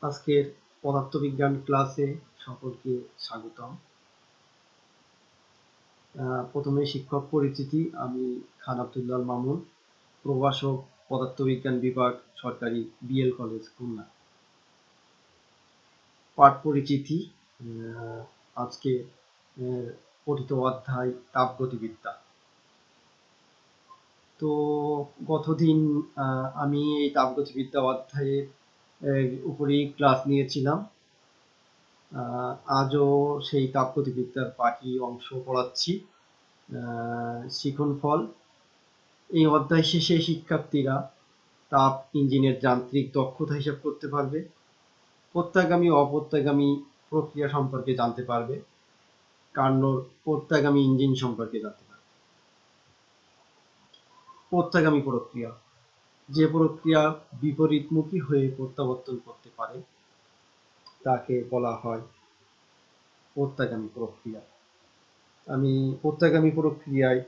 আজকের পদার্থবিজ্ঞান ক্লাসে সকলকে স্বাগতম। প্রথমে শিক্ষক পরিচিতি। আমি খান আব্দুল্লাহ মামুন, প্রভাষক, পদার্থবিজ্ঞান বিভাগ, সরকারি বিএল কলেজ, খুলনা। পাঠ পরিচিতি। আজকে পঠিত অধ্যায় তাপগতিবিদ্যা। তো গতদিন আমি এই তাপগতিবিদ্যা অধ্যায়ের উপরেই ক্লাস নিয়েছিলাম। আজও সেই তাপগতিবিদ্যার বাকি অংশ পড়াচ্ছি। শিখনফল। এই অধ্যায় শেষে শিক্ষার্থীরা তাপ ইঞ্জিনের যান্ত্রিক দক্ষতা হিসাব করতে পারবে, প্রত্যাগামী ও অপ্রত্যাগামী প্রক্রিয়া সম্পর্কে জানতে পারবে, কার্নোর প্রত্যাগামী ইঞ্জিন সম্পর্কে জানতে পারবে। প্রত্যাগামী প্রক্রিয়া, যে প্রক্রিয়া বিপরীতমুখী হয়ে প্রত্যাবর্তন করতে পারে তাকে বলা হয় প্রত্যাগামী প্রক্রিয়া। আমি প্রত্যাগামী প্রক্রিয়ায়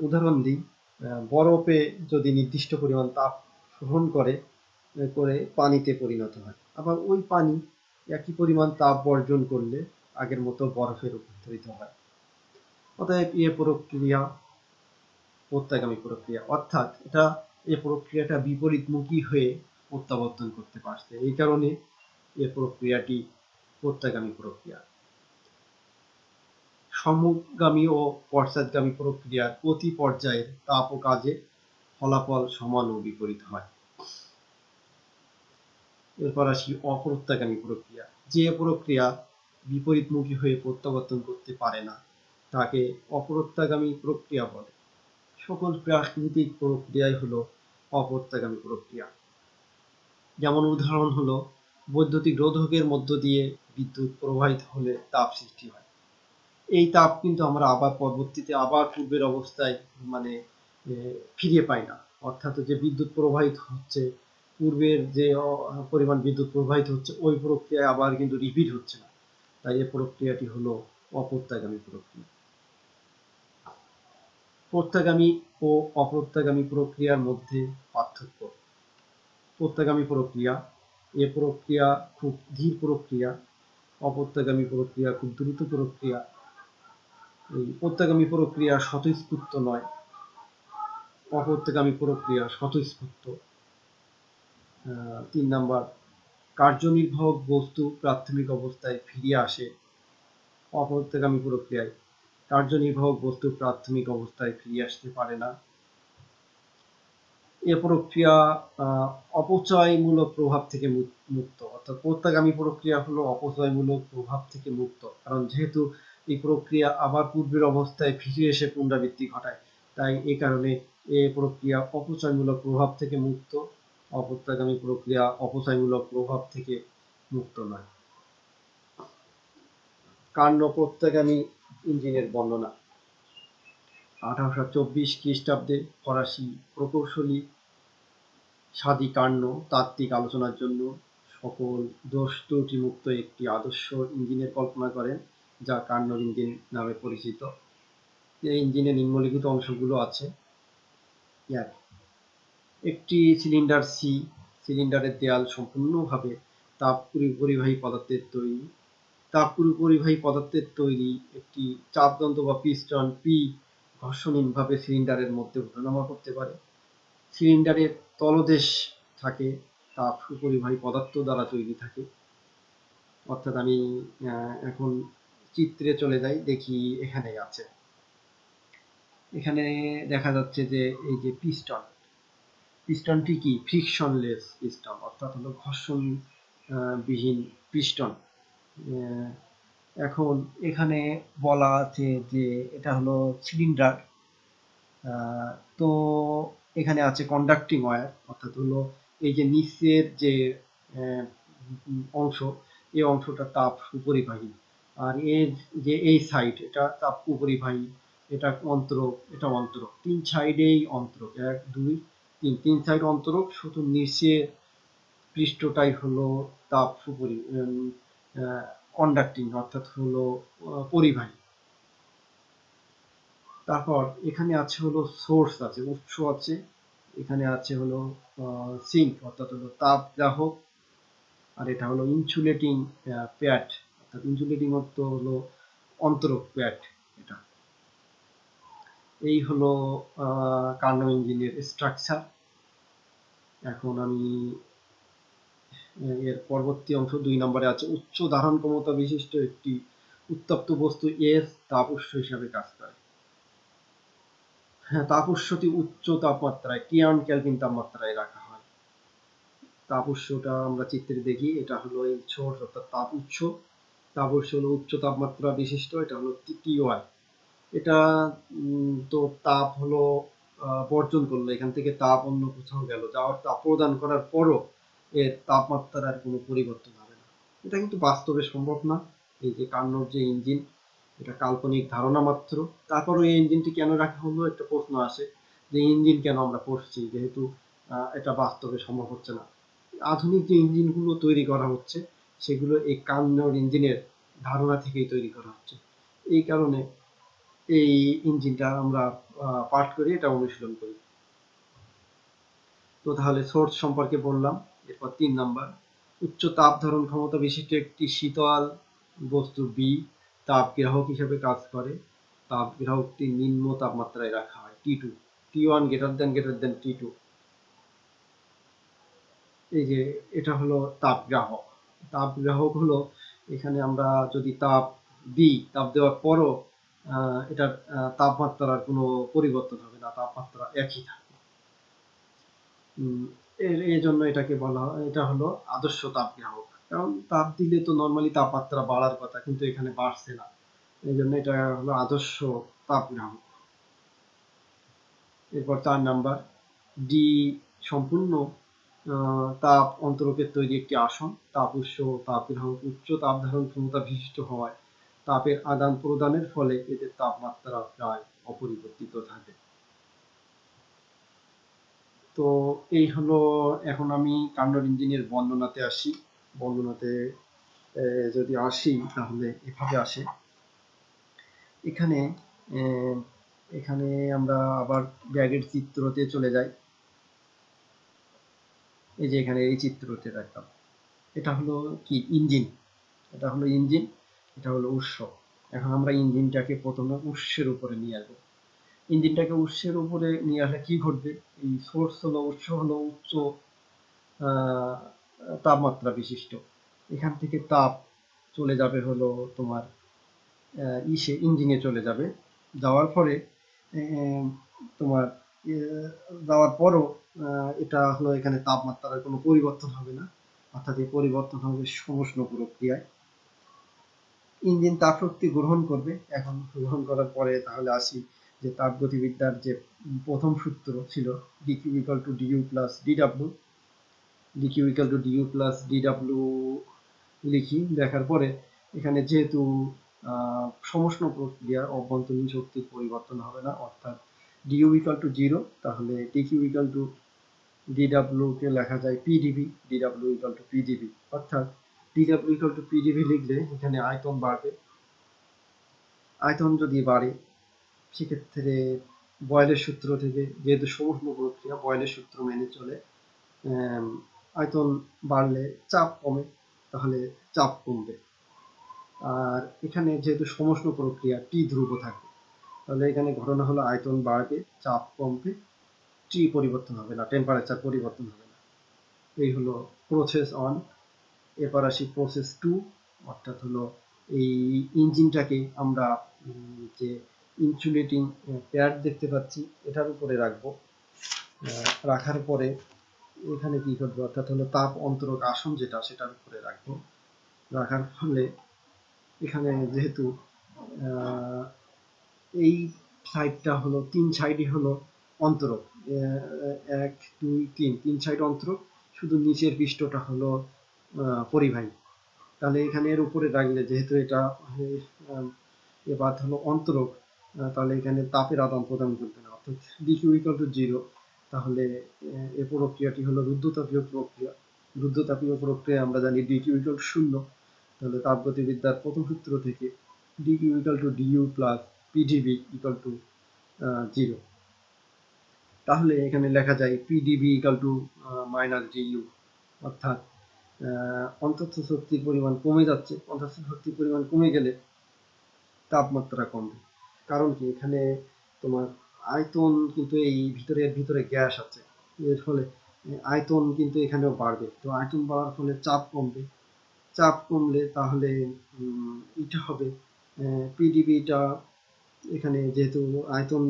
উদাহরণ দিই। বরফে যদি নির্দিষ্ট পরিমাণ তাপ শোষণ করে পানিতে পরিণত হয়, আবার ওই পানি একই পরিমাণ তাপ বর্জন করলে আগের মতো বরফে রূপান্তরিত হয়। অতএব এ প্রক্রিয়া প্রত্যাগামী প্রক্রিয়া, অর্থাৎ এই প্রক্রিয়াটা বিপরীতমুখী হয়ে প্রত্যাবর্তন করতে পারছে, এই কারণে এ প্রক্রিয়াটি প্রত্যাগামী প্রক্রিয়া। সমগামী ও পশ্চাৎগামী প্রক্রিয়ার প্রতি পর্যায়ের তাপ ও কাজের ফলাফল সমান ও বিপরীত হয়। এরপর আসি অপ্রত্যাগামী প্রক্রিয়া। যে প্রক্রিয়া বিপরীতমুখী হয়ে প্রত্যাবর্তন করতে পারে না তাকে অপ্রত্যাগামী প্রক্রিয়া বলে। সকল প্রাকৃতিক প্রক্রিয়াই হলো অপ্রত্যাগামী প্রক্রিয়া। যেমন উদাহরণ হলো বৈদ্যুতিক রোধকের মধ্য দিয়ে বিদ্যুৎ প্রবাহিত হলে তাপ সৃষ্টি হয়। এই তাপ কিন্তু আমরা আবার পরবর্তীতে আবার পূর্বের অবস্থায় ফিরিয়ে পাই না, অর্থাৎ যে বিদ্যুৎ প্রবাহিত হচ্ছে, পূর্বের যে পরিমাণ বিদ্যুৎ প্রবাহিত হচ্ছে ওই প্রক্রিয়া আবার কিন্তু রিপিট হচ্ছে না, তাই এই প্রক্রিয়াটি হলো অপ্রত্যাগামী প্রক্রিয়া। প্রত্যাগামী ও অপ্রত্যাগামী প্রক্রিয়ার মধ্যে পার্থক্য। প্রত্যাগামী প্রক্রিয়া, এ প্রক্রিয়া খুব ধীর প্রক্রিয়া, অপ্রত্যাগামী প্রক্রিয়া খুব দ্রুত প্রক্রিয়া। প্রত্যাগামী প্রক্রিয়া স্বতঃস্ফূর্ত নয়, অপ্রত্যাগামী প্রক্রিয়া স্বতঃস্ফূর্ত। 3 নাম্বার, কার্যনির্বাহক বস্তু প্রাথমিক অবস্থায় ফিরে আসে। অপ্রত্যাগামী প্রক্রিয়ায় কার্যনির্বাহক বস্তু প্রাথমিক অবস্থায় ফিরে আসতে পারে না। এ প্রক্রিয়া অপচয়মূলক প্রভাব থেকে মুক্ত, অর্থাৎ প্রত্যাগামী প্রক্রিয়া হলো অপচয়মূলক প্রভাব থেকে মুক্ত, কারণ যেহেতু এই প্রক্রিয়া আবার পূর্বের অবস্থায় ফিরে এসে পুনরাবৃত্তি ঘটায়, তাই এই কারণে এ প্রক্রিয়া অপচয়মূলক প্রভাব থেকে মুক্ত। অপ্রত্যাগামী প্রক্রিয়া অপচয়মূলক প্রভাব থেকে মুক্ত নয়। কার্নো প্রত্যাগামী ইঞ্জিনের বর্ণনা। 1824 খ্রিস্টাব্দে ফরাসি প্রকৌশলী সাদি কার্নো তাত্ত্বিক আলোচনার জন্য সকল দোষ ত্রুটি মুক্ত একটি আদর্শ ইঞ্জিনের কল্পনা করেন, যা কার্নোর ইঞ্জিন নামে পরিচিত। এই ইঞ্জিনের নিম্নলিখিত অংশগুলো আছে। একটি সিলিন্ডার সি, সিলিন্ডারের দেয়াল সম্পূর্ণভাবে তাপ পরিবাহী পদার্থের তৈরি। তাপ পরিবাহী পদার্থের তৈরি একটি চাপযন্ত্র বা পিস্টন পি ঘর্ষণহীনভাবে সিলিন্ডারের মধ্যে ওঠানামা করতে পারে। সিলিন্ডারের তলদেশ থাকে তাপ সুপরিবাহী পদার্থ দ্বারা তৈরি থাকে। অর্থাৎ আমি এখন চিত্রে চলে যাই, দেখি এখানে আছে। এখানে দেখা যাচ্ছে যে এই যে পিস্টন, পিস্টনটি কি ফ্রিকশনলেস পিস্টন, অর্থাৎ হলো ঘর্ষণ বিহীন পিস্টন। এখন এখানে বলা আছে যে এটা হলো সিলিন্ডার। তো এখানে আছে কন্ডাক্টিং ওয়্যার, অর্থাৎ হলো এই যে নিচের যে অংশ, এই অংশটা তাপ সুপরিবাহী, আর এর যে এই সাইড এটা তাপ উপরিবাহী, এটা অন্তরক, এটা অন্তরক, 3 সাইডেই অন্তরক, 1 2 3, 3 সাইড অন্তরক, শুধু নিচের পৃষ্ঠটাই হলো তাপ কন্ডাক্টিং, অর্থাৎ হলো পরিবাহী। তারপর এখানে আছে হলো সোর্স আছে, উৎস আছে, এখানে আছে হলো সিঙ্ক, অর্থাৎ হলো তাপ গ্রাহক, আর এটা হলো ইনসুলেটিং প্যাড, অর্থাৎ ইনসুলেটিং অর্থ হলো অন্তরক প্যাড। এটা এই হলো কার্নো ইঞ্জিনের স্ট্রাকচার। এখন আমি এর পরবর্তী অংশ 2 নম্বরে আছে উচ্চ ধারণ ক্ষমতা বিশিষ্ট একটি উত্তপ্ত বস্তু এস তাপ উৎস হিসাবে কাজ করে। হ্যাঁ, তাপ উৎসটি উচ্চ তাপমাত্রায় টিয়ান কেলভিন তাপমাত্রায় রাখা হয়। তাপ উৎসটা আমরা চিত্রে দেখি, এটা হলো এই সোর্স অর্থাৎ তাপ উৎস। তাপ উৎস হলো উচ্চ তাপমাত্রা বিশিষ্ট, এটা হলো টিওয়াই। এটা তো তাপ হলো বর্জন করলো, এখান থেকে তাপ অন্য কোথাও গেল, যাওয়ার তাপ প্রদান করার পরও এর তাপমাত্রার কোনো পরিবর্তন হবে না। এটা কিন্তু বাস্তবে সম্ভব না। এই যে কার্নোর যে ইঞ্জিন, এটা কাল্পনিক ধারণা মাত্র। তারপরও এই ইঞ্জিনটি কেন রাখা হলো, একটা প্রশ্ন আসে যে ইঞ্জিন কেন আমরা পড়ছি, যেহেতু এটা বাস্তবে সম্ভব হচ্ছে না। আধুনিক যে ইঞ্জিনগুলো তৈরি করা হচ্ছে সেগুলো এই কার্নোর ইঞ্জিনের ধারণা থেকেই তৈরি করা হচ্ছে। এই কারণে এই ইঞ্জিনটা আমরা পাঠ করি, এটা অনুশীলন করি। তো তাহলে সোর্স সম্পর্কে বললাম। এরপর 3 নাম্বার, উচ্চ তাপ ধারণ ক্ষমতা বিশিষ্ট একটি শীতল বস্তু বি তাপ গ্রাহক হিসেবে কাজ করে। তাপ গ্রাহকটি নিম্ন তাপমাত্রায় রাখা হয় T2, T1 greater than T2। এই যে এটা হলো তাপ গ্রাহক। তাপ গ্রাহক হলো, এখানে আমরা যদি তাপ দিই, তাপ দেওয়ার পরও এটার তাপমাত্রার কোনো পরিবর্তন হবে না, তাপমাত্রা একই থাকবে। এই জন্য এটাকে বলা হয়, এটা হলো আদর্শ তাপ গ্রাহক। কারণ তাপ দিলে তো নর্মালি তাপমাত্রা বাড়ার কথা, কিন্তু এখানে বাড়ছে না, এই জন্য এটা হলো আদর্শ তাপ গ্রাহক। এরপর 4 নাম্বার, ডি সম্পূর্ণ তাপ অন্তরকের তৈরি একটি আসন। তাপ উৎস ও তাপ গ্রাহক উচ্চ তাপ ধারণ ক্ষমতা বিশিষ্ট হওয়ায় তাপের আদান প্রদানের ফলে এদের তাপমাত্রা প্রায় অপরিবর্তিত থাকে। তো এই হলো, এখন আমি কার্নোর ইঞ্জিনের বর্ণনাতে আসি। বর্ণনাতে যদি আসি তাহলে এভাবে আসে। এখানে এখানে আমরা আবার ব্যাগের চিত্রতে চলে যাই। এই যে এখানে এই চিত্রতে রাখলাম, এটা হলো কি ইঞ্জিন, এটা হলো ইঞ্জিন, এটা হলো উৎস। এখন আমরা ইঞ্জিনটাকে প্রথমে উৎসের উপরে নিয়ে আসবো। ইঞ্জিনটাকে উৎসের উপরে নিয়ে আসলে কি ঘটবে, এই সোর্স হলো, উৎস হলো উচ্চ তাপমাত্রা বিশিষ্ট। এখান থেকে তাপ চলে যাবে হলো তোমার ইঞ্জিনে চলে যাবে। যাওয়ার পরে তোমার যাওয়ার পরও এটা হলো, এখানে তাপমাত্রার কোনো পরিবর্তন হবে না, অর্থাৎ এই পরিবর্তন হবে সমুষ্ণ প্রক্রিয়ায়। ইঞ্জিন তাপ শক্তি গ্রহণ করবে। এখন গ্রহণ করার পরে তাহলে আসি যে তাপগতিবিদ্যার যে প্রথম সূত্র ছিল dq = du + dw। dq = du + dw লিখি, দেখার পরে এখানে যেহেতু সমুষ্ণ প্রক্রিয়া, অভ্যন্তরীণ শক্তির পরিবর্তন হবে না, অর্থাৎ du = 0, তাহলে dq = dw কে লেখা যায় pdv, dw = pdv, অর্থাৎ dw = pdv লিখলে এখানে আয়তন বাড়বে। আয়তন যদি বাড়ে সেক্ষেত্রে বয়েলের সূত্র থেকে, যেহেতু সমুষ্ণ প্রক্রিয়া, বয়েলের সূত্র মেনে চলে, আয়তন বাড়লে চাপ কমে, তাহলে চাপ কমবে। আর এখানে যেহেতু সমুষ্ণ প্রক্রিয়া, টি ধ্রুব থাকবে, তাহলে এখানে ঘটনা হলো আয়তন বাড়বে, চাপ কমবে, টি পরিবর্তন হবে না, টেম্পারেচার পরিবর্তন হবে না। এই হলো প্রসেস 1। এরপর আসি প্রসেস 2, অর্থাৎ হলো এই ইঞ্জিনটাকে আমরা যে ইনসুলেটিং প্যাড দেখতে পাচ্ছি এটার উপরে রাখবো। রাখার পরে এখানে কি করবো, অর্থাৎ হলো তাপ অন্তরক আসন যেটা, সেটার উপরে রাখবো। রাখার ফলে এখানে যেহেতু এই সাইডটা হলো, 3 সাইডই হলো অন্তরক, 1 2 3, 3 সাইড অন্তরক, শুধু নিচের পৃষ্ঠটা হলো পরিবাহী। তাহলে এখানে এর উপরে রাখলে, যেহেতু এটা এবার হলো অন্তরক, তাহলে এখানে তাপের আদান প্রদান করবে না, অর্থাৎ dq = 0। তাহলে এই প্রক্রিয়াটি হলো রুদ্ধতাপীয় প্রক্রিয়া। রুদ্ধতাপীয় প্রক্রিয়া আমরা জানি dq = 0। তাহলে তাপগতিবিদ্যার প্রথম সূত্র থেকে dq = du + pdv = 0। তাহলে এখানে লেখা যায় pdv = -du, অর্থাৎ অন্তঃস্থ শক্তির পরিমাণ কমে যাচ্ছে, অন্তঃস্থ শক্তির পরিমাণ কমে গেলে তাপমাত্রা কমবে। কারণ কি, এখানে তোমার আয়তন কিন্তু এই ভিতরে গ্যাস আছে, এর ফলে আয়তন কিন্তু এখানেও বাড়বে। তো আয়তন বাড়ার ফলে চাপ কমবে, চাপ কমলে তাহলে এটা হবে পিডিবিটা, এখানে যেহেতু আয়তন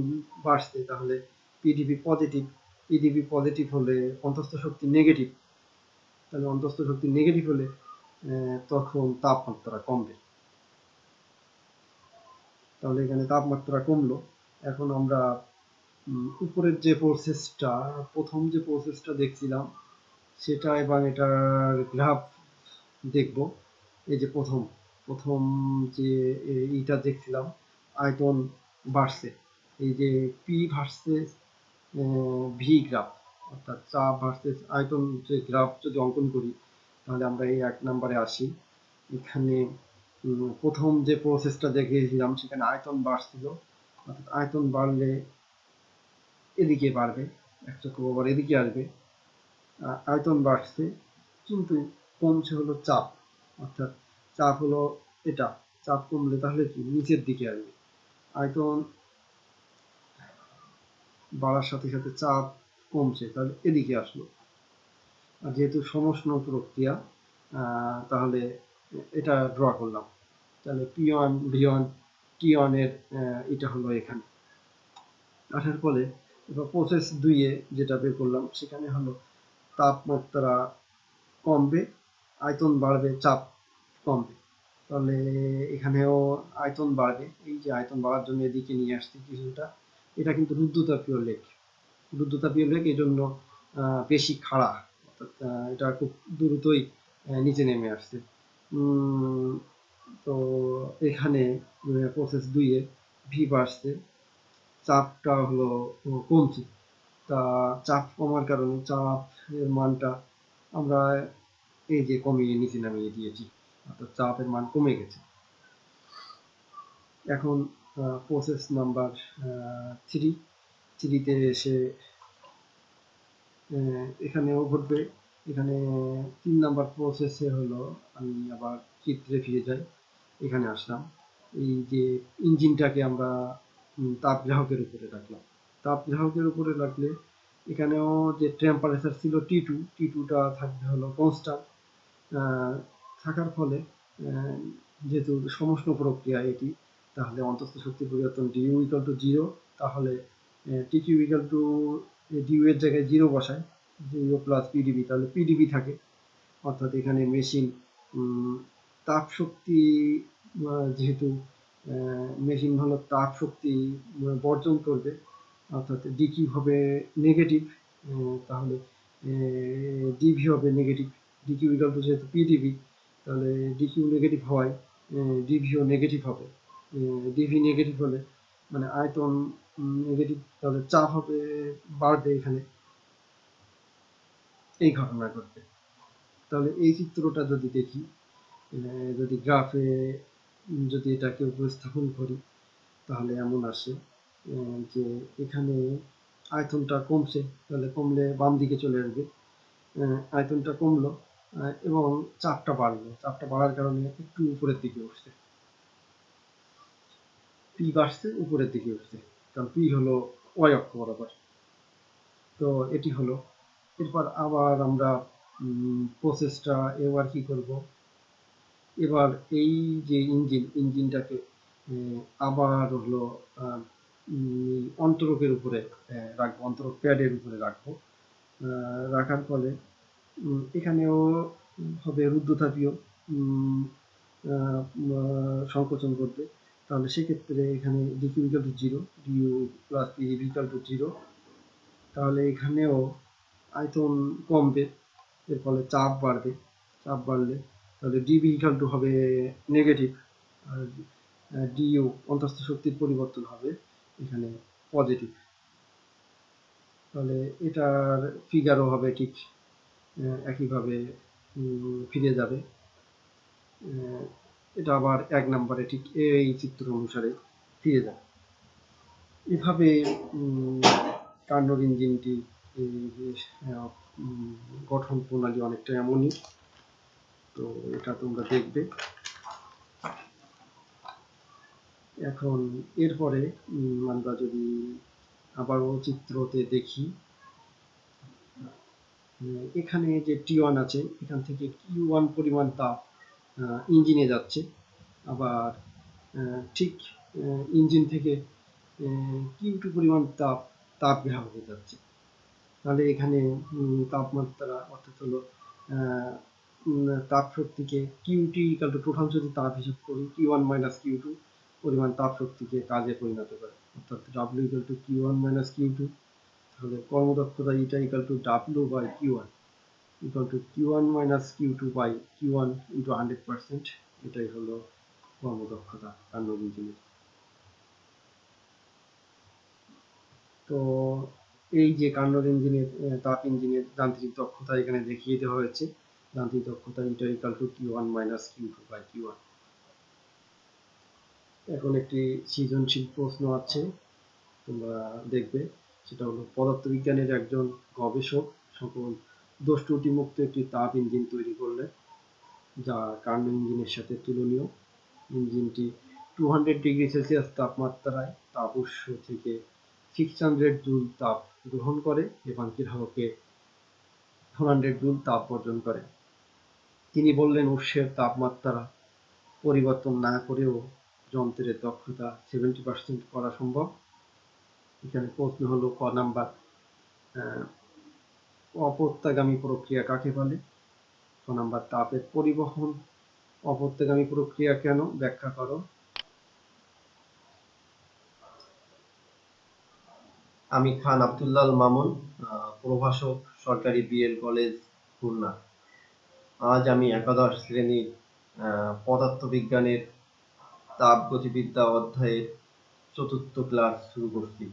বাড়ছে তাহলে পিডিবি পজিটিভ, পিডিবি পজিটিভ হলে অন্তঃস্থ শক্তি নেগেটিভ, তাহলে অন্তঃস্থ শক্তি নেগেটিভ হলে তখন তাপমাত্রা কমবে। তাহলে এখানে তাপমাত্রা কমলো। এখন আমরা উপরের যে প্রসেসটা, প্রথম যে প্রসেসটা দেখছিলাম সেটা এবং এটার গ্রাফ দেখব। এই যে প্রথম যে এইটা দেখছিলাম, আয়তন বাড়ছে, এই যে পি ভার্সেস ভি গ্রাফ, অর্থাৎ চাপ ভার্সেস আয়তন যে গ্রাফ যদি অঙ্কন করি, তাহলে আমরা এই 1 নম্বরে আসি। এখানে প্রথম যে প্রসেসটা দেখিয়েছিলাম সেখানে আয়তন বাড়ছিল, অর্থাৎ আয়তন বাড়লে এদিকে বাড়বে, এক চক্রবার এদিকে আসবে। আয়তন বাড়ছে কিন্তু কমছে হলো চাপ, অর্থাৎ চাপ হলো এটা, চাপ কমলে তাহলে কি নিচের দিকে আসবে। আয়তন বাড়ার সাথে সাথে চাপ কমছে, তাহলে এদিকে আসলো। আর যেহেতু সমষ্ণ প্রক্রিয়া, তাহলে এটা ড্র করলাম, তাহলে P1 V1 T1 এর এটা হলো এখানে আসার ফলে এবার প্রসেস 2 এ যেটা বের করলাম সেখানে হলো তাপমাত্রা কমবে, আয়তন বাড়বে, চাপ কমবে। তাহলে এখানেও আয়তন বাড়বে, এই যে আয়তন বাড়ার জন্য এদিকে নিয়ে আসছি কিছুটা, এটা কিন্তু রুদ্ধতাপীয় লেক, রুদ্ধতাপীয় লেক এই জন্য বেশি খাড়া, অর্থাৎ এটা খুব দ্রুতই নিচে নেমে আসছে। তো এখানে প্রসেস 2 এ ভি বাড়ছে, চাপটা হলো কমছে, তা চাপ কমার কারণে চাপের মানটা আমরা এই যে কমিয়ে নিচে নামিয়ে দিয়েছি, অর্থাৎ চাপের মান কমে গেছে। এখন প্রসেস নাম্বার 3তে এসে এখানেও ঘটবে। এখানে 3 নাম্বার প্রসেসে হলো, আমি আবার চিত্রে ফিরে যাই, এখানে আসলাম। এই যে ইঞ্জিনটাকে আমরা তাপগ্রাহকের উপরে রাখলাম, তাপগ্রাহকের উপরে রাখলে এখানেও যে টেম্পারেচার ছিল T2টা থাকবে হলো কনস্ট্যান্ট, থাকার ফলে যেহেতু সমষ্ণ প্রক্রিয়া এটি, তাহলে অন্তঃস্থ শক্তি পরিবর্তন ডিউ ইকুয়াল টু 0, তাহলে টিকিউ ইকুয়াল টু ডিউ এর জায়গায় 0 বসায়, 0 প্লাস পিডিবি, তাহলে পিডিবি থাকে, অর্থাৎ এখানে মেশিন তাপ শক্তি, যেহেতু মেশিন হলো তাপ শক্তি বর্জন করবে, অর্থাৎ ডিকিউ হবে নেগেটিভ, তাহলে ডিভি হবে নেগেটিভ, ডিকিউ ইকুয়াল টু যেহেতু পিডিবি, তাহলে ডিকিউ নেগেটিভ হওয়ায় ডিভিও নেগেটিভ হবে। ডিভি নেগেটিভ হলে মানে আয়তন নেগেটিভ, তাহলে চাপ হবে বাড়বে, এখানে এই ঘটনা ঘটবে। তাহলে এই চিত্রটা যদি দেখি, যদি গ্রাফে যদি এটাকে উপস্থাপন করি, তাহলে এমন আসে যে এখানে আয়তনটা কমছে, তাহলে কমলে বাম দিকে চলে আসবে, আয়তনটা কমলো এবং চাপটা বাড়লো, চাপটা বাড়ার কারণে একটু উপরের দিকে উঠছে, পি বাড়ছে উপরের দিকে উঠছে, কারণ পি হলো ওয়াই অক্ষ বরাবর। তো এটি হলো। এরপর আবার আমরা প্রসেসটা এবার কি করব, এবার এই যে ইঞ্জিনটাকে আবার হলো অন্তরকের উপরে রাখবো, অন্তরক প্যাডের উপরে রাখবো, রাখার ফলে এখানেও হবে রুদ্ধতাপীয় সংকোচন করবে, তাহলে সেক্ষেত্রে এখানে DQ equal to 0, DU plus PDV equal to 0, তাহলে এখানেও আয়তন কমবে, এর ফলে চাপ বাড়বে, চাপ বাড়লে তাহলে ডিবি ইকুয়াল টু হবে নেগেটিভ, আর ডিইউ অন্তঃস্থ শক্তির পরিবর্তন হবে এখানে পজিটিভ। তাহলে এটার ফিগারও হবে ঠিক একইভাবে ফিরে যাবে। এটা আবার 1 নম্বরে ঠিক এই চিত্র অনুসারে ফিরে যাবে। এভাবে কার্নোট ইঞ্জিনটি গঠন প্রণালী অনেকটা এমনই। তো এটা তোমরা দেখবে। এখন এরপরে আমরা যদি আবারও চিত্রতে দেখি, এখানে যে T1 আছে এখান থেকে Q1 পরিমাণ তাপ ইঞ্জিনে যাচ্ছে, আবার ঠিক ইঞ্জিন থেকে Q2 পরিমাণ তাপ গ্রাহকে যাচ্ছে। তাহলে এখানে তাপমাত্রা অর্থাৎ হলো তাপ শক্তিকে QT টোটাল যদি তাপ হিসাব করি Q1 মাইনাস Q2 পরিমাণ তাপ শক্তিকে কাজে পরিণত করে, অর্থাৎ W Q1 মাইনাস Q2। তাহলে কর্মদক্ষতা এটা W by Q1 Q1 minus Q2 by Q1 into 100%। এটাই হলো কর্মদক্ষতা কার্নোট ইঞ্জিনের। তো এই যে কার্নোট ইঞ্জিনের তাপ ইঞ্জিনের যান্ত্রিক দক্ষতা এখানে দেখিয়ে দেওয়া হয়েছে। যান্ত্রিক দক্ষতা এটা Q1 minus Q2 by Q1। এখন একটি সৃজনশীল প্রশ্ন আছে, তোমরা দেখবে। সেটা হলো পদার্থবিজ্ঞানের একজন গবেষক সকল দোষ ত্রুটিমুক্ত একটি তাপ ইঞ্জিন তৈরি করলেন যা কার্নোট ইঞ্জিনের সাথে তুলনীয়। ইঞ্জিনটি 200 ডিগ্রি সেলসিয়াস তাপমাত্রায় তাপ উৎস থেকে 600 জুল তাপ গ্রহণ করে এবং গ্রাহকে 400 জুল তাপ অর্জন করে। তিনি বললেন উৎসের তাপমাত্রা পরিবর্তন না করেও যন্ত্রের দক্ষতা 70% করা সম্ভব। এখানে প্রশ্ন হলো ক নাম্বার, অপত্যাগামী প্রক্রিয়া কাকে বলে? ক নাম্বার, তাপের পরিবহন অপত্যাগামী প্রক্রিয়া কেন, ব্যাখ্যা করো। আমি খান আব্দুল্লাহ মামুন, প্রভাষক, সরকারি বিএল কলেজ, খুলনা। আজ আমি একাদশ শ্রেণীর পদার্থবিজ্ঞানের তাপগতিবিদ্যা অধ্যায়ের চতুর্থ ক্লাস শুরু করছি।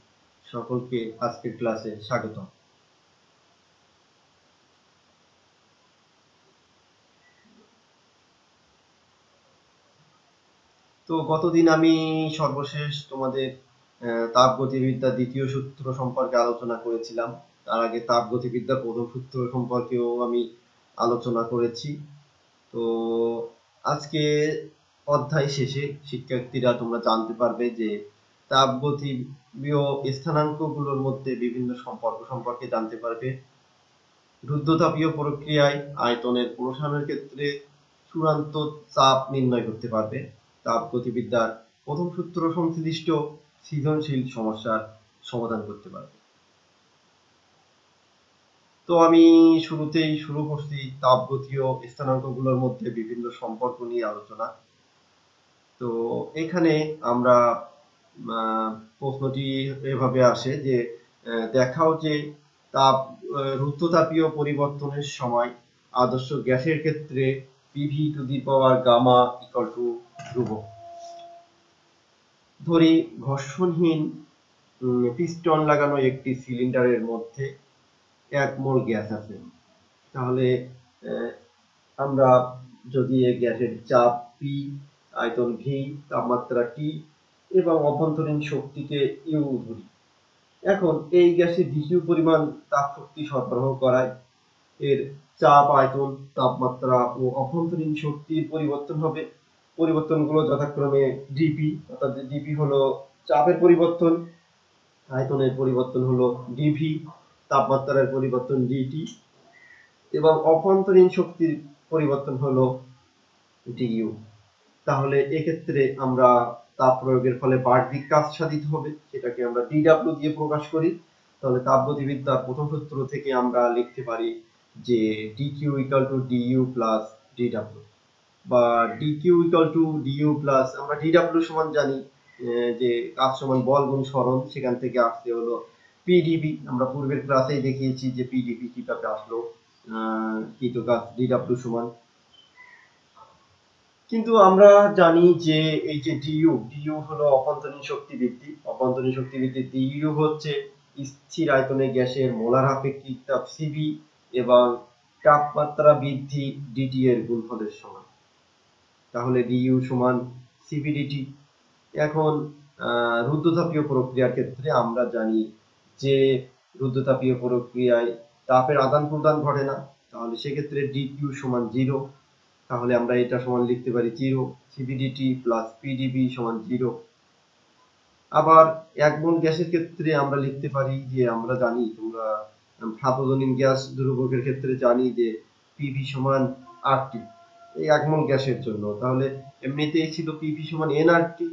সকলকে আজকের ক্লাসে স্বাগতম। তো গতদিন আমি সর্বশেষ তোমাদের তাপগতিবিদ্যা দ্বিতীয় সূত্র সম্পর্কে আলোচনা করেছিলাম। তার আগে তাপগতিবিদ্যার প্রথম সূত্র সম্পর্কেও আমি আলোচনা করেছি। তো আজকে অধ্যায় শেষে শিক্ষার্থীরা তোমরা জানতে পারবে যে তাপগতীয় স্থানাঙ্কগুলোর মধ্যে বিভিন্ন সম্পর্ক সম্পর্কে জানতে পারবে। রুদ্ধতাপীয় প্রক্রিয়ায় আয়তনের প্রসারণের ক্ষেত্রে চূড়ান্ত চাপ নির্ণয় করতে পারবে। তাপগতিবিদ্যার প্রথম সূত্র সংশ্লিষ্ট সৃজনশীল সমস্যার সমাধান করতে পারবে। তো আমি শুরুতেই শুরু করছি তাপগতীয় স্থানাঙ্কগুলোর মধ্যে বিভিন্ন সম্পর্ক নিয়ে আলোচনা। তো এখানে আমরা প্রশ্নটি এভাবে আসে যে দেখাও যে রুদ্ধতাপীয় পরিবর্তনের সময় আদর্শ গ্যাসের ক্ষেত্রে PV to the power gamma equal to ধ্রুবক। ধরি ঘর্ষণহীন পিস্টন লাগানো একটি সিলিন্ডারের মধ্যে 1 মোল গ্যাস আছে। তাহলে আমরা যদি এই গ্যাসের চাপ P, আয়তন V, তাপমাত্রা T এবং অভ্যন্তরীণ শক্তিকে U ধরি। এখন এই গ্যাসে DQ পরিমাণ তাপ শক্তি সরবরাহ করায় এর চাপ, আয়তন, তাপমাত্রা ও অভ্যন্তরীণ শক্তির পরিবর্তন হবে। পরিবর্তনগুলো যথাক্রমে dP, অর্থাৎ dP হলো চাপের পরিবর্তন, আয়তনের পরিবর্তন হলো dV, তাপমাত্রার পরিবর্তন dT এবং অভ্যন্তরীণ শক্তির পরিবর্তন হলো du। তাহলে এক্ষেত্রে আমরা তাপ প্রয়োগের ফলে বাহ্যিক কাজ সাধিত হবে, সেটাকে আমরা dW দিয়ে প্রকাশ করি। তাহলে তাপগতিবিদ্যার প্রথম সূত্র থেকে আমরা লিখতে পারি যে dQ equal to du plus dW, বা dQ equal to du plus, আমরা dW সমান জানি যে কাজ সমান বল গুণ সরণ, সেখান থেকে আসছে হলো PdV। আমরা পূর্বের ক্লাসেই দেখিয়েছি যে PdV কিভাবে আসলো, কৃত কাজ dW সমান। কিন্তু আমরা জানি যে এই যে du হলো অভ্যন্তরীণ শক্তি বৃদ্ধি। অভ্যন্তরীণ শক্তি বৃদ্ধি du হচ্ছে স্থির আয়তনে গ্যাসের মোলার আপেক্ষিক তাপ Cv এবং তাপমাত্রা বৃদ্ধি dT এর গুণফলের সমান। তাহলে du সমান Cv/dT। এখন রুদ্ধতাপীয় প্রক্রিয়ার ক্ষেত্রে আমরা জানি যে রুদ্ধতাপীয় প্রক্রিয়ায় তাপের আদান প্রদান ঘটে না, তাহলে সেক্ষেত্রে dQ সমান 0। তাহলে আমরা এটা সমান লিখতে পারি 0, সিবিডিটি প্লাস পিডিবি সমান 0। আবার এক মোল গ্যাসের ক্ষেত্রে আমরা লিখতে পারি যে আমরা জানি, তোমরা ভাপজনীন গ্যাস দ্রবকের ক্ষেত্রে জানি যে পিভি সমান আরটি এই এক মোল গ্যাসের জন্য। তাহলে এমনিতেই ছিল পিভি সমান এনআরটি,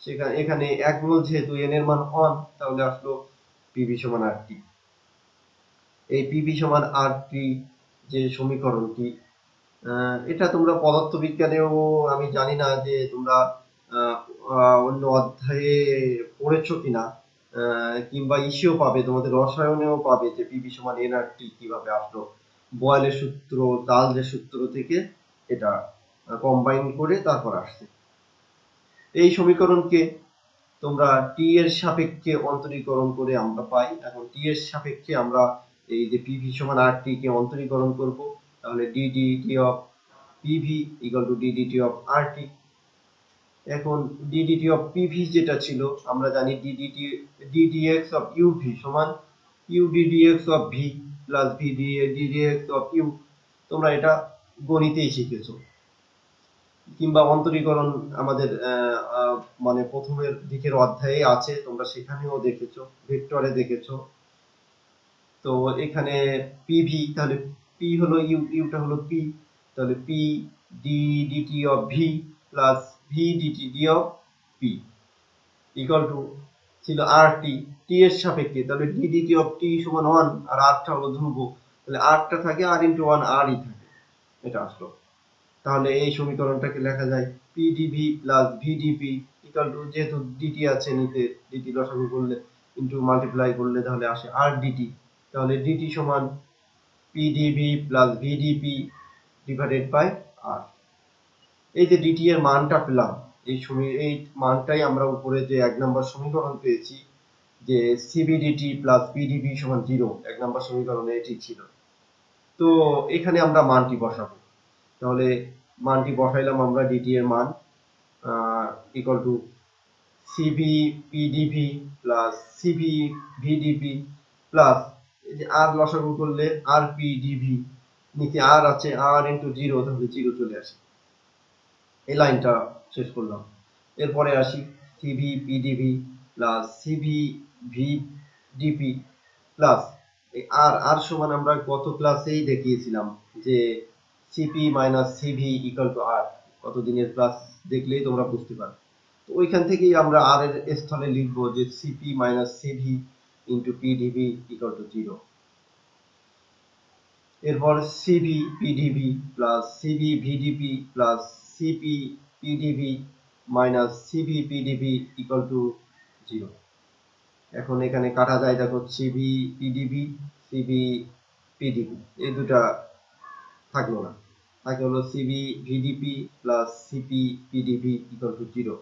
সেখানে এখানে এক মোল যেহেতু এন এর মান 1, তাহলে আসলো পিভি সমান আরটি। এই পিভি সমান আরটি যে সমীকরণটি, এটা তোমরা পদার্থবিজ্ঞানেও, আমি জানি না যে তোমরা অন্য অধ্যায়ে পড়েছো কিনা, কিংবা ইসেও পাবে, তোমাদের রসায়নেও পাবে যে পিভি সমান এনআরটি কিভাবে আসলো। বয়েলের সূত্র, চার্লসের সূত্র থেকে এটা কম্বাইন করে তারপর আসছে। এই সমীকরণকে তোমরা টি এর সাপেক্ষে অন্তরীকরণ করে আমরা পাই। এখন টি এর সাপেক্ষে আমরা এই যে পিভি সমান আরটি কে অন্তরীকরণ করব, তাহলে D D T of P V equal to D D T of R T. এখন ডিডিটি অফ পিভি যেটা ছিল, আমরা জানি ডিডিএক্স অফ ইউভি সমান U D D X of V plus V D D X of U. তোমরা এটা গণিতেই শিখেছো, কিংবা অন্তরীকরণ আমাদের মানে প্রথমের দিকের অধ্যায়ে আছে, তোমরা সেখানেও দেখেছো, ভেক্টরে দেখেছো। তো এখানে পিভি, তাহলে পি হলো ইউ, ইউটা হলো পি, তাহলে P D DT of V plus V DT of P equal to ছিল আর টি, টি এর সাপেক্ষে, তাহলে ডি ডিটি অফ টি সমান 1, আর আরটা হলো ধ্রুবক, তাহলে আরটা থাকে আর ইন্টু 1, আরই থাকে, এটা আসলো। তাহলে এই সমীকরণটাকে লেখা যায় PDV plus VDP equal to, যেহেতু ডিটি আছে নিচে, ডিটি লসাগু করলে ইন্টু মাল্টিপ্লাই করলে তাহলে আসে আর ডিটি, তাহলে ডিটি সমান P D V plus V D P divided by R. এই যে ডিটি এর মানটা পেলাম, এই মানটাই আমরা উপরে যে 1 নম্বর সমীকরণ পেয়েছি যে সিবিডিটি প্লাস পিডিবি সমান 0, 1 নম্বর সমীকরণে এটি ছিল। তো এখানে আমরা মানটি বসাবো, তাহলে মানটি বসাইলাম আমরা, ডিটি এর মান equal to CV PDV plus CV VDP plus এই যে আর লসাগু করলে আর পিডিভি, নিচে আর আছে আর ইন্টু 0, তাহলে 0 চলে আসে। এই লাইনটা শেষ করলাম। এরপরে আসি C V P D V plus C V V D P plus এই আর আর সমান আমরা গত ক্লাসেই দেখিয়েছিলাম যে C P minus C V equal to R, কত দিনের ক্লাস দেখলেই তোমরা বুঝতে পারবে। তো ওইখান থেকেই আমরা আর এর স্থলে লিখবো যে C P minus CV into PDV equal to 0। এরপর CV P D V plus C V V D P plus CP PDV minus CV PDV equal to 0। এখন এখানে কাটা যায়, দেখো সিভি পিডিভি সিভি পিডিভি এই দুটা থাকলো না, থাকে হলো CV V D P plus CP PDV equal to 0।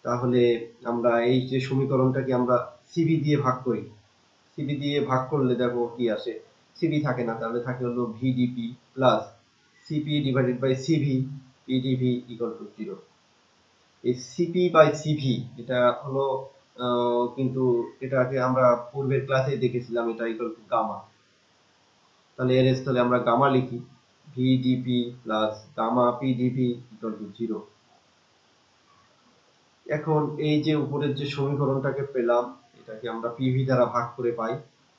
তাহলে আমরা এই যে সমীকরণটাকে আমরা সিভি দিয়ে ভাগ করি, সিভি দিয়ে ভাগ করলে দেখো কি আসে, সিভি থাকে না, তাহলে থাকে হলো VDP plus CP divided by CV PDV equal to 0। এই সিপি বাই সিভি এটা হলো কিন্তু এটাকে আমরা পূর্বের ক্লাসে দেখেছিলাম, এটা ইকুয়াল টু গামা, তাহলে এর স্থলে আমরা গামা লিখি VDP plus gamma PDV equal to 0। এখন এই যে উপরের যে সমীকরণটাকে পেলাম, এটাকে আমরা পিভি দ্বারা ভাগ করে পাই,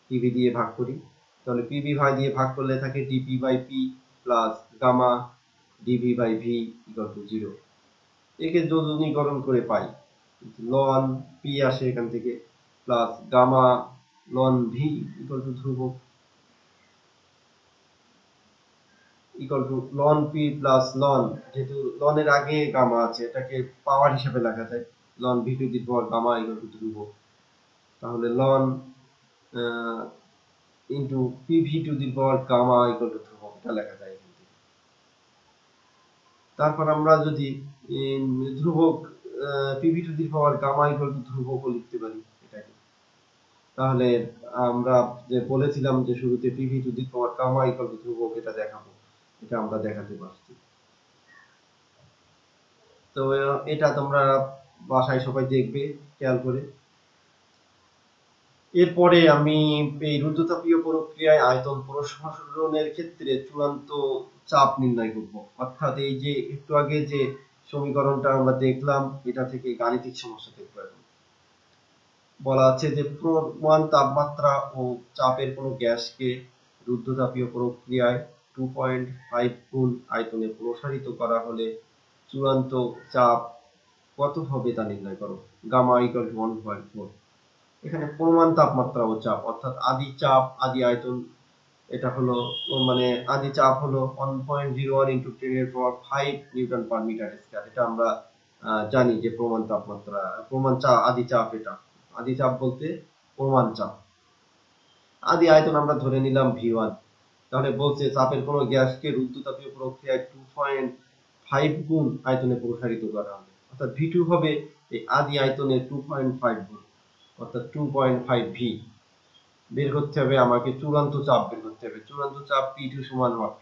পিভি দিয়ে ভাগ করি, তাহলে পিভি ভাগ দিয়ে ভাগ করলে থাকে DP by P plus gamma DV by V equal to 0। একে যোজনীকরণ করে পাই, লন পি আসে এখান থেকে plus gamma ln V equal to ধ্রুবক equal to ln P plus ln, যেহেতু লনের আগে গামা আছে এটাকে পাওয়ার হিসেবে লেখা যায়, ln V to the power gamma equal to ধ্রুবক, তাহলে ln into PV to the power gamma equal to ধ্রুবক, এটা লেখা যায় এখান থেকে। তারপর আমরা যদি ধ্রুবক PV to the power gamma equal to ধ্রুবক লিখতে পারি এটাকে, তাহলে আমরা যে বলেছিলাম যে শুরুতে PV to the power gamma equal to ধ্রুবক, এটা দেখাবো, এটা আমরা দেখাতে পারছি। তো এটা তোমরা বাসায় সবাই দেখবে খেয়াল করে। এরপরে আমি এই রুদ্ধতাপীয় প্রক্রিয়ায় আয়তন প্রসারণের ক্ষেত্রে চূড়ান্ত চাপ নির্ণয় করব। অর্থাৎ এই যে একটু আগে যে সমীকরণটা আমরা দেখলাম, এটা থেকে গাণিতিক সমস্যা দেখব। এখন বলা আছে যে প্রমাণ তাপমাত্রা ও চাপের কোনো গ্যাসকে রুদ্ধতাপীয় প্রক্রিয়ায় 2.5 গুণ আয়তনে প্রসারিত করা হলে চূড়ান্ত চাপ কত হবে তা নির্ণয় করো। Gamma equal to 1.4। এখানে প্রমাণ তাপমাত্রা ও চাপ অর্থাৎ আদি চাপ আদি আয়তন, এটা হলো মানে আদি চাপ হলো 1.01 ইন্টু 10 এর পাওয়ার 5 নিউটন পার মিটার স্কয়ার। এটা আমরা জানি যে প্রমাণ তাপমাত্রা, প্রমাণ চাপ, আদি চাপ। এটা আদি চাপ বলতে প্রমাণ চাপ। আদি আয়তন আমরা ধরে নিলাম V1। তাহলে বলছে চাপের কোনো গ্যাসকে রুদ্ধতাপীয় প্রক্রিয়ায় 2.5 গুণ আয়তনে প্রসারিত করা হবে, অর্থাৎ V2 হবে এই আদি আয়তনের 2.5 গুণ, অর্থাৎ 2.5 V বের করতে হবে আমাকে। চূড়ান্ত চাপ বের করতে হবে। চূড়ান্ত চাপ P2 সমান what?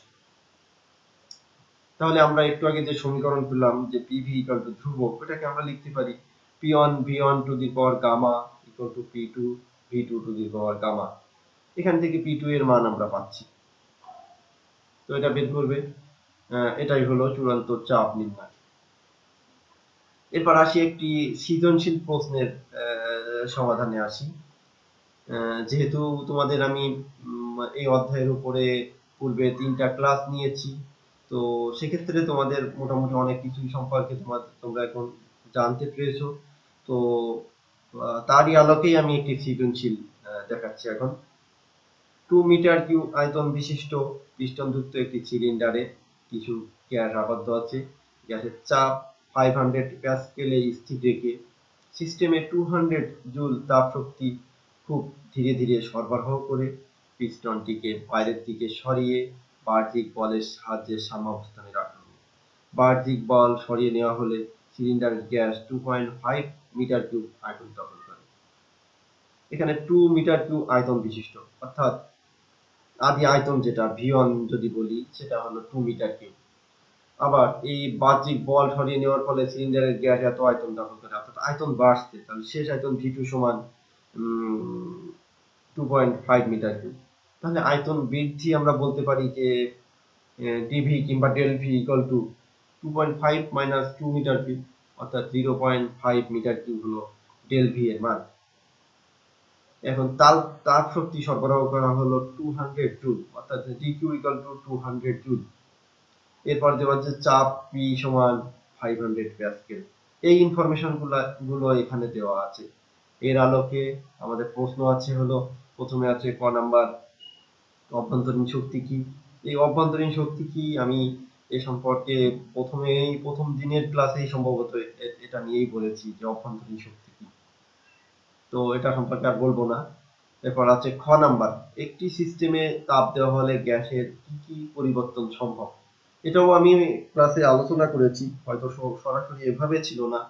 তাহলে আমরা একটু আগে যে সমীকরণ পেলাম যে PV ইকুয়াল টু ধ্রুবক, এটাকে আমরা লিখতে পারি P1 V1 to the power gamma equal to P2 V2 to the power gamma. এখান থেকে P2 এর মান আমরা পাচ্ছি, তো এটা বের করবে। এটাই হলো চূড়ান্ত চাপ নির্ণয়। এরপর আসি একটি সৃজনশীল প্রশ্নের সমাধানে আসি। যেহেতু তোমাদের আমি এই অধ্যায়ের উপরে পূর্বে 3টা ক্লাস নিয়েছি, তো সেক্ষেত্রে তোমাদের মোটামুটি অনেক কিছুই সম্পর্কে তোমরা এখন জানতে পেরেছো। তো তারই আলোকেই আমি একটি সৃজনশীল দেখাচ্ছি এখন। 2 মিটার কিউব আয়তন বিশিষ্ট পিস্টনযুক্ত একটি সিলিন্ডারে কিছু গ্যাস আবদ্ধ আছে। গ্যাসের চাপ 500 প্যাসকেলে স্থির রেখে সিস্টেমে 200 জুল তাপ শক্তি খুব ধীরে ধীরে সরবরাহ করে পিস্টনটিকে বাইরের দিকে সরিয়ে বাহ্যিক বলের সাহায্যে সাম্যাবস্থানে রাখা হলো। বাহ্যিক বল সরিয়ে নেওয়া হলে সিলিন্ডারের গ্যাস 2.5 মিটার কিউব আয়তন দখল করে। এখানে 2 মিটার কিউব আয়তন বিশিষ্ট, অর্থাৎ আদি আয়তন যেটা V1 যদি বলি, সেটা হলো 2 মিটার কিউব। আবার এই বাহ্যিক বল সরিয়ে নেওয়ার ফলে সিলিন্ডারের গ্যাস এত আয়তন দখল করে, অর্থাৎ আয়তন বাড়ছে। তাহলে শেষ আয়তন V2 সমান 2.5 মিটার কিউব। তাহলে আয়তন বৃদ্ধি আমরা বলতে পারি যে dV কিংবা del V equal to 2.5 minus 2 metre cube, অর্থাৎ 0.5 মিটার কিউব হলো ডেল V এর মান। এখন তাপ শক্তি সরবরাহ করা হলো 200 জুল, অর্থাৎ dq ইকুয়াল টু 200 জুল। এরপর দেওয়া আছে চাপ P সমান 500 প্যাসকেল। এই ইনফরমেশন গুলো এখানে দেওয়া আছে। এর আলোকে আমাদের প্রশ্ন আছে হলো, প্রথমে আছে ক নাম্বার, অভ্যন্তরীণ শক্তি কি। এই অভ্যন্তরীণ শক্তি কি আমি এ সম্পর্কে প্রথম দিনের ক্লাসেই সম্ভবত এটা নিয়েই বলেছি যে অভ্যন্তরীণ শক্তি কি, তো এটা সম্পর্কে আর বলবো না। এরপর আছে খ নাম্বার, একটি সিস্টেমে তাপ দেওয়া হলে গ্যাসের কি কি পরিবর্তন সম্ভব। এটাও আমি ক্লাসে আলোচনা করেছি, হয়তো সরাসরি এভাবে ছিল না,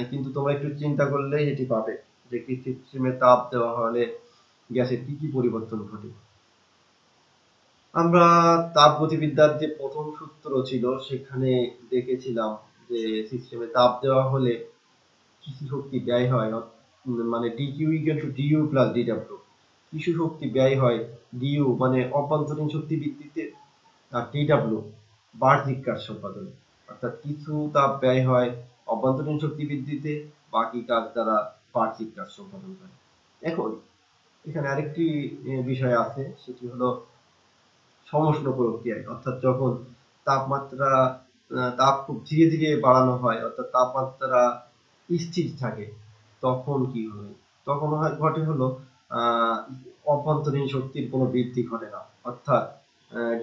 কিন্তু তোমরা একটু চিন্তা করলেই এটি পাবে যে একটি সিস্টেমে তাপ দেওয়া হলে গ্যাসের কি কি পরিবর্তন ঘটে। আমরা তাপগতিবিদ্যার যে প্রথম সূত্র ছিল সেখানে দেখেছিলাম যে সিস্টেমে তাপ দেওয়া হলে কিছু শক্তি ব্যয় হয়, মানে dq equal to du plus dw। কিছু শক্তি ব্যয় হয় du মানে অভ্যন্তরীণ শক্তি বৃদ্ধিতে, আর dw বাহ্যিক কাজ সম্পাদনে। অর্থাৎ কিছু তাপ ব্যয় হয় অভ্যন্তরীণ শক্তি বৃদ্ধিতে, বাকি কাজ দ্বারা বাহ্যিক কাজ সম্পাদন করে। এখন এখানে আরেকটি বিষয় আছে, সেটি হলো সমষ্ণ প্রক্রিয়ায়, অর্থাৎ যখন তাপ খুব ধীরে ধীরে বাড়ানো হয়, অর্থাৎ তাপমাত্রা স্থির থাকে, তখন কি হয়? তখন ঘটে হলো অভ্যন্তরীণ শক্তির কোনো বৃদ্ধি ঘটে না, অর্থাৎ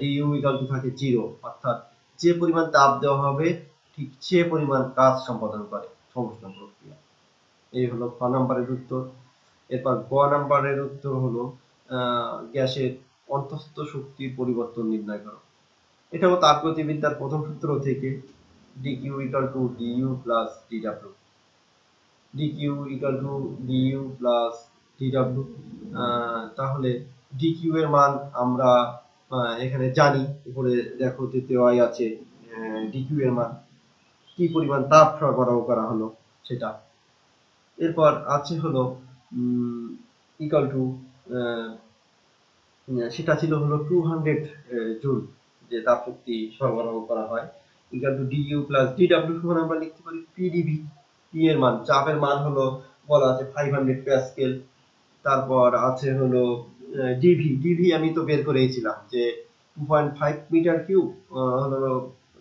du ইকুয়াল টু থাকে 0, অর্থাৎ যে পরিমাণ তাপ দেওয়া হবে ঠিক সে পরিমাণ কাজ সম্পাদন করে সমষ্ণ প্রক্রিয়া। এই হলো খ নাম্বারের উত্তর। এরপর গ নাম্বারের উত্তর হলো গ্যাসের অন্তঃস্থ শক্তির পরিবর্তন নির্ণয় করো। এটাও তাপগতিবিদ্যার প্রথম সূত্র থেকে, dq equal to du plus dw। dq equal to du plus dw। তাহলে dq এর মান আমরা এখানে জানি, উপরে দেখো যে দেওয়াই আছে dq এর মান, কি পরিমাণ তাপ সরবরাহ করা হলো সেটা। এরপর আছে হলো ইকুয়াল টু সেটা ছিল হলো 200 জুল যে তাপ শক্তি সরবরাহ করা হয়, equal to DU plus DW সমান আমরা লিখতে পারি পিডিভি। পি এর মান, চাপের মান হলো বলা আছে 500 প্যাসকেল। তারপর আছে হলো ডিভি, ডিভি আমি তো বের করেছিলাম যে 2.5 মিটার কিউব হলো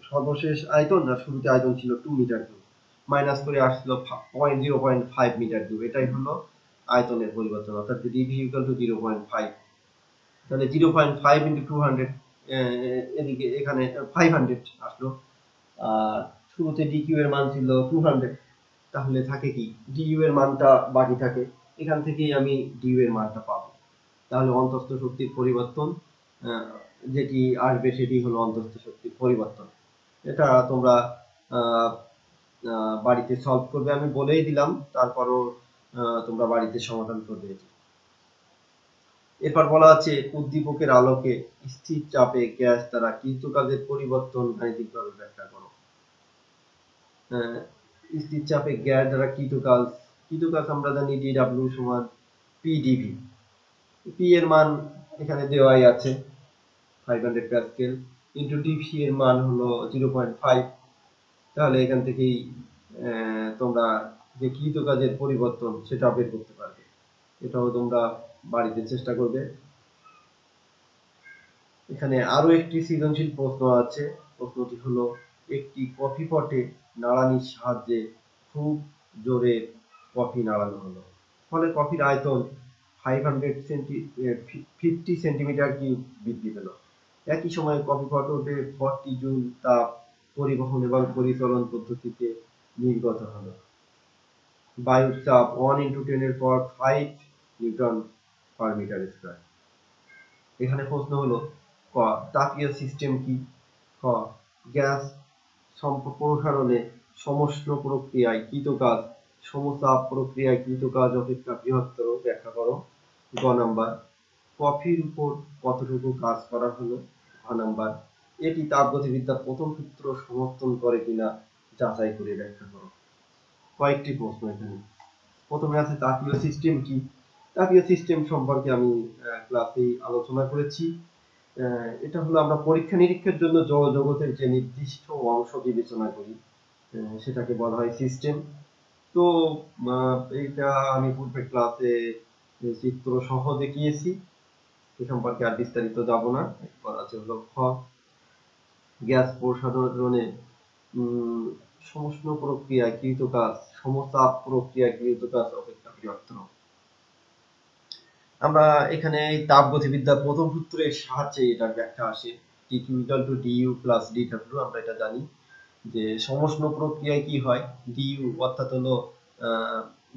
সর্বশেষ আয়তন, আর শুরুতে আয়তন ছিল 2 মিটার কিউব, মাইনাস করে আসছিল 0.5 মিটার কিউব, এটাই হলো আয়তনের পরিবর্তন, অর্থাৎ ডিভি ইকুয়াল টু 0.5। তাহলে 0.5 ইন্টু 200, এদিকে এখানে 500 আসলো, আর শুরুতে ডিকিউ এর মান ছিল 200, তাহলে থাকে কি ডিইউ এর মানটা বাকি থাকে, এখান থেকেই আমি ডিইউ এর মানটা পাবো। তাহলে অন্তস্থ শক্তির পরিবর্তন যেটি আসবে সেটি হলো অন্তস্থ শক্তির পরিবর্তন। এটা তোমরা বাড়িতে সলভ করবে, আমি বলেই দিলাম, তারপরও তোমরা বাড়িতে সমাধান করবে। এরপর বলা আছে উদ্দীপকের আলোকে স্থির চাপে গ্যাস দ্বারা কৃত কাজের পরিবর্তন গাণিতিকভাবে ব্যাখ্যা করো। স্থির চাপে গ্যাস দ্বারা কৃত কাজ আমরা জানি ডিডব্লিউ সমান পিডিভি। পি এর মান এখানে দেওয়াই আছে 500 প্যাসকেল, ইন্টু ডিভি এর মান হলো 0.5। তাহলে এখান থেকেই তোমরা যে কৃত কাজের পরিবর্তন সেটা বের করতে পারবে। এটাও তোমরা বাড়িতে চেষ্টা করবে। এখানে আরো একটি সৃজনশীল প্রশ্ন আছে, প্রশ্নটি হলো একটি কফি পটে নাড়ানির সাহায্যে খুব জোরে কফি নাড়ানো হলো, ফলে কফির আয়তন 50 সেন্টিমিটার কিউব বৃদ্ধি পেল। একই সময়ে কফি পটে 40 জুল তাপ পরিবহন এবং পরিচালন পদ্ধতিতে নির্গত হলো। বায়ুর চাপ 1 × 10⁵ নিউটন পার মিটার স্কয়ার। এখানে প্রশ্ন হলো ক তাপীয় সিস্টেম কি, খ গ্যাস সম্প্রসারণে সমষ্ণ প্রক্রিয়ায় কৃত কাজ সমতাপ প্রক্রিয়ায় কৃত কাজ অপেক্ষা বৃহত্তর, ব্যাখ্যা করো। গ নাম্বার কফির উপর কতটুকু কাজ করা হলো। ঘ নাম্বার এটি তাপগতিবিদ্যার প্রথম সূত্র সমর্থন করে কিনা যাচাই করে ব্যাখ্যা করো। কয়েকটি প্রশ্ন এখানে। প্রথমে আছে তাপীয় সিস্টেম কি। তাপীয় সিস্টেম সম্পর্কে আমি ক্লাসে আলোচনা করেছি। এটা হলো আমরা পরীক্ষা নিরীক্ষার জন্য জগতের যে নির্দিষ্ট অংশ বিবেচনা করি সেটাকে বলা হয় সিস্টেম। তো এইটা আমি পূর্বের ক্লাসে চিত্র সহ দেখিয়েছি, এ সম্পর্কে আর বিস্তারিত যাব না। এরপর আছে হলো খ গ্যাস প্রসারণে সমষ্ণ প্রক্রিয়ায় কৃত কাজ সমতাপ প্রক্রিয়ায় কৃত কাজ অপেক্ষা বৃহত্তর। আমরা এখানে তাপগতিবিদ্যার প্রথম সূত্রের সাহায্যে এটার ব্যাখ্যা আসে, DQ equal two DU plus DW. আমরা এটা জানি যে সমষ্ণ প্রক্রিয়ায় কি হয়, ডিইউ অর্থাৎ হলো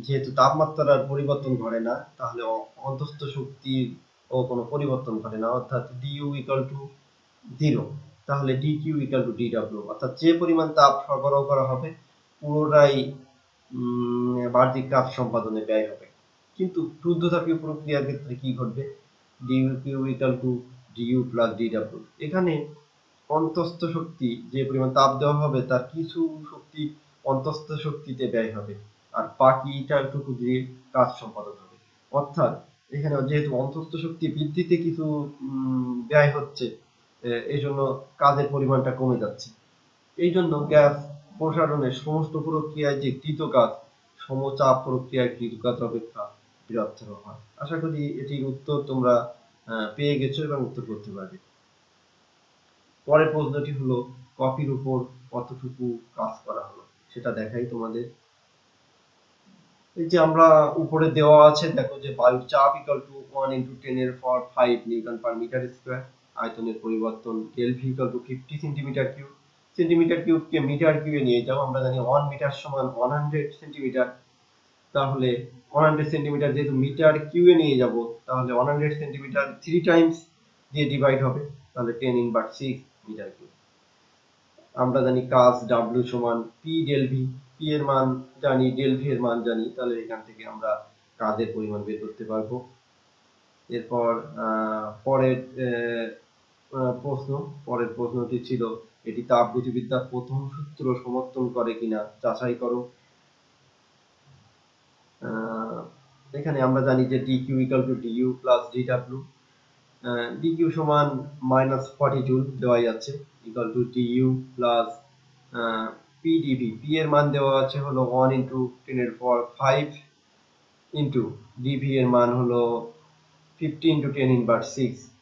যেহেতু তাপমাত্রার পরিবর্তন ঘটে না, তাহলে অন্তস্থ শক্তির ও কোনো পরিবর্তন ঘটে না, অর্থাৎ ডিইউ ইকুয়াল টু 0। তাহলে ডিকিউ ইকুয়াল টু ডিডব্লিউ, অর্থাৎ যে পরিমাণ তাপ সরবরাহ করা হবে পুরোটাই বাহ্যিক কাজ সম্পাদনে ব্যয় হবে। কিন্তু শুদ্ধতাপীয় প্রক্রিয়ার ক্ষেত্রে কি ঘটবে, DQ equal two DU plus DW. এখানে অন্তস্থ শক্তি যে পরিমাণ তাপ দেওয়া হবে তার কিছু শক্তি অন্তস্থ শক্তিতে ব্যয় হবে, আর বাকিটাটুকু দিয়ে কাজ সম্পাদন হবে। অর্থাৎ এখানে যেহেতু অন্তস্থ শক্তি বৃদ্ধিতে কিছু ব্যয় হচ্ছে, এই জন্য কাজের পরিমাণটা কমে যাচ্ছে। এই জন্য গ্যাস প্রসারণের সমস্ত প্রক্রিয়ায় যে কৃত কাজ সমচাপ প্রক্রিয়ায় কৃত কাজ অপেক্ষা বৃহত্তর হয়। আশা করি এটির উত্তর তোমরা পেয়ে গেছো এবং উত্তর করতে পারবে। পরের প্রশ্নটি হলো কফির উপর কতটুকু কাজ করা হলো সেটা দেখাই তোমাদের। এই যে আমরা উপরে দেওয়া আছে, দেখো যে বায়ুর চাপ equal to 1 × 10⁵ newton per metre square, আয়তনের পরিবর্তন del V equal to 50 centimetre cube. Centimetre কিউবকে মিটার কিউবে নিয়ে যাও, আমরা জানি 1 মিটার সমান 100 সেন্টিমিটার, তাহলে 100 সেন্টিমিটার যেহেতু মিটার কিউবে নিয়ে যাব, তাহলে 100 সেন্টিমিটার 3 টাইমস দিয়ে ডিভাইড হবে, তাহলে 10⁻6 মিটার কিউব। আমরা জানি কাজ W সমান P ডেল ভি, P এর মান জানি, ডেল ভি এর মান জানি, তাহলে এখান থেকে আমরা কাজের পরিমাণ বের করতে পারবো। এরপর পরের প্রশ্নটি ছিল এটি তাপগতিবিদ্যার প্রথম সূত্র সমর্থন করে কিনা যাচাই করো। এখানে আমরা জানি যে dq equal to du plus dw, dq সমান -40 জুল দেওয়া যাচ্ছে, equal to du plus pdv, p এর মান দেওয়া আছে হলো 1 into 10 এর power 5 into dv এর মান হলো 50 into 10 inverse 6